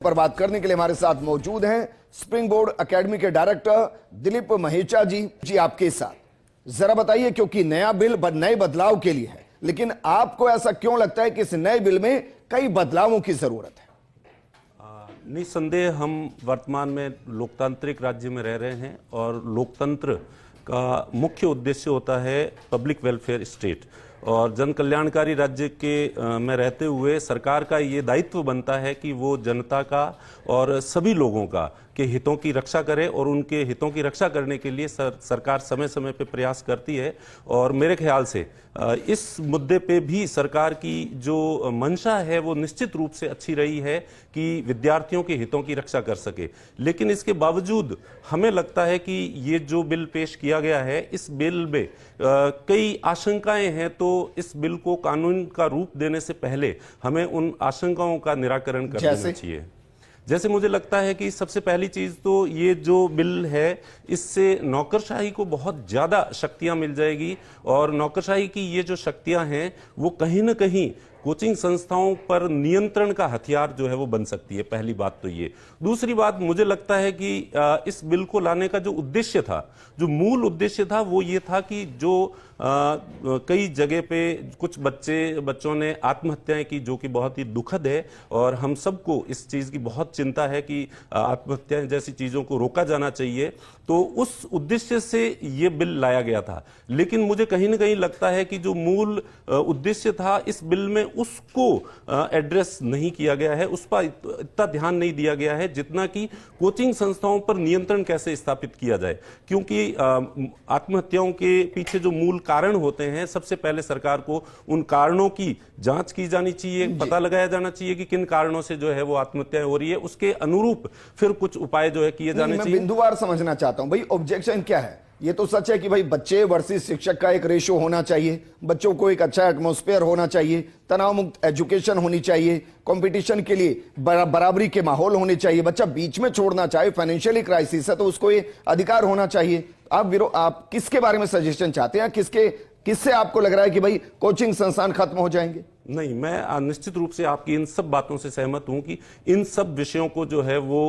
पर बात करने के लिए हमारे साथ मौजूद हैं स्प्रिंग बोर्ड एकेडमी के डायरेक्टर दिलीप महेचा जी आपके साथ जरा बताइए, क्योंकि नया बिल नए बदलाव के लिए है, लेकिन आपको ऐसा क्यों लगता है कि इस नए बिल में कई बदलावों की जरूरत है? निस्संदेह हम वर्तमान में लोकतांत्रिक राज्य में रह रहे हैं और लोकतंत्र का मुख्य उद्देश्य होता है पब्लिक वेलफेयर स्टेट, और जन कल्याणकारी राज्य के में रहते हुए सरकार का ये दायित्व बनता है कि वो जनता का और सभी लोगों का के हितों की रक्षा करे, और उनके हितों की रक्षा करने के लिए सरकार समय समय पे प्रयास करती है। और मेरे ख्याल से इस मुद्दे पे भी सरकार की जो मंशा है वो निश्चित रूप से अच्छी रही है कि विद्यार्थियों के हितों की रक्षा कर सके। लेकिन इसके बावजूद हमें लगता है कि ये जो बिल पेश किया गया है, इस बिल में कई आशंकाएं हैं, तो इस बिल को कानून का रूप देने से पहले हमें उन आशंकाओं का निराकरण कर देना चाहिए। जैसे मुझे लगता है कि सबसे पहली चीज तो ये जो बिल है, इससे नौकरशाही को बहुत ज्यादा शक्तियां मिल जाएगी, और नौकरशाही की ये जो शक्तियां हैं वो कहीं ना कहीं कोचिंग संस्थाओं पर नियंत्रण का हथियार जो है वो बन सकती है। पहली बात तो ये। दूसरी बात, मुझे लगता है कि इस बिल को लाने का जो उद्देश्य था, जो मूल उद्देश्य था, वो ये था कि जो कई जगह पे कुछ बच्चों ने आत्महत्याएं की, जो कि बहुत ही दुखद है, और हम सबको इस चीज की बहुत चिंता है कि आत्महत्याएं जैसी चीजों को रोका जाना चाहिए। तो उस उद्देश्य से ये बिल लाया गया था। लेकिन मुझे कहीं ना कहीं लगता है कि जो मूल उद्देश्य था इस बिल में, उसको एड्रेस नहीं किया गया है, उस पर इतना ध्यान नहीं दिया गया है जितना कि कोचिंग संस्थाओं पर नियंत्रण कैसे स्थापित किया जाए। क्योंकि आत्महत्याओं के पीछे जो मूल कारण होते हैं, सबसे पहले सरकार को उन कारणों की जांच की जानी चाहिए, पता लगाया जाना चाहिए कि किन कारणों से जो है वो आत्महत्या हो रही है, उसके अनुरूप फिर कुछ उपाय जो है किए जाने चाहिए। मैं बिंदुवार समझना चाहता हूं भाई, ऑब्जेक्शन क्या है? ये तो सच है कि भाई बच्चे वर्सेस शिक्षक का एक रेशो होना चाहिए, बच्चों को एक अच्छा एटमॉस्फेयर होना चाहिए, तनाव मुक्त एजुकेशन होनी चाहिए, कंपटीशन के लिए बराबरी के माहौल होने चाहिए, बच्चा बीच में छोड़ना चाहे, फाइनेंशियली क्राइसिस है तो उसको ये अधिकार होना चाहिए। आप किसके बारे में सजेशन चाहते हैं? किससे आपको लग रहा है कि भाई कोचिंग संस्थान खत्म हो जाएंगे? नहीं, मैं निश्चित रूप से आपकी इन सब बातों से सहमत हूं कि इन सब विषयों को जो है वो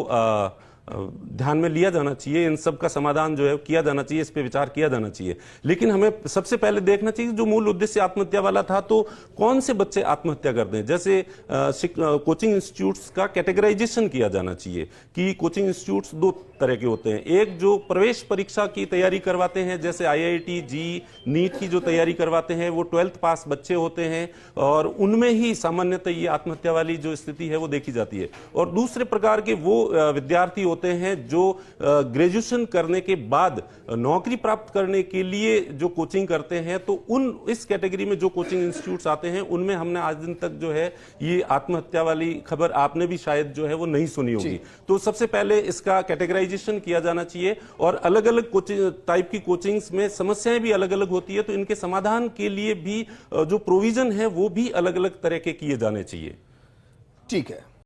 ध्यान में लिया जाना चाहिए, इन सब का समाधान जो है किया जाना चाहिए, इस पे विचार किया जाना चाहिए। लेकिन हमें सबसे पहले देखना चाहिए जो मूल उद्देश्य आत्महत्या वाला था, तो कौन से बच्चे आत्महत्या करते हैं। जैसे कोचिंग इंस्टीट्यूट्स का कैटेगराइजेशन किया जाना चाहिए कि कोचिंग इंस्टीट्यूट्स दो तरह के होते हैं। एक जो प्रवेश परीक्षा की तैयारी करवाते हैं, जैसे IIT, जी, नीट की जो तैयारी करवाते हैं, वो 12th पास बच्चे होते हैं, और उनमें ही सामान्यतः ये आत्महत्या वाली जो स्थिति है वो देखी जाती है। और दूसरे प्रकार के वो विद्यार्थी होते हैं जो ग्रेजुएशन करने के बाद नौकरी प्राप्त करने के लिए जो कोचिंग करते हैं, तो इस कैटेगरी में जो कोचिंग इंस्टीट्यूट्स आते हैं, उनमें हमने आज दिन तक जो है ये आत्महत्या वाली खबर आपने भी शायद जो है वो नहीं सुनी होगी। तो सबसे पहले इसका कैटेगराइजेशन किया जाना चाहिए, और अलग अलग कोचिंग टाइप की कोचिंग्स में समस्याएं भी अलग अलग होती है, तो इनके समाधान के लिए भी जो प्रोविजन है वो भी अलग अलग तरह के किए जाने चाहिए। ठीक है।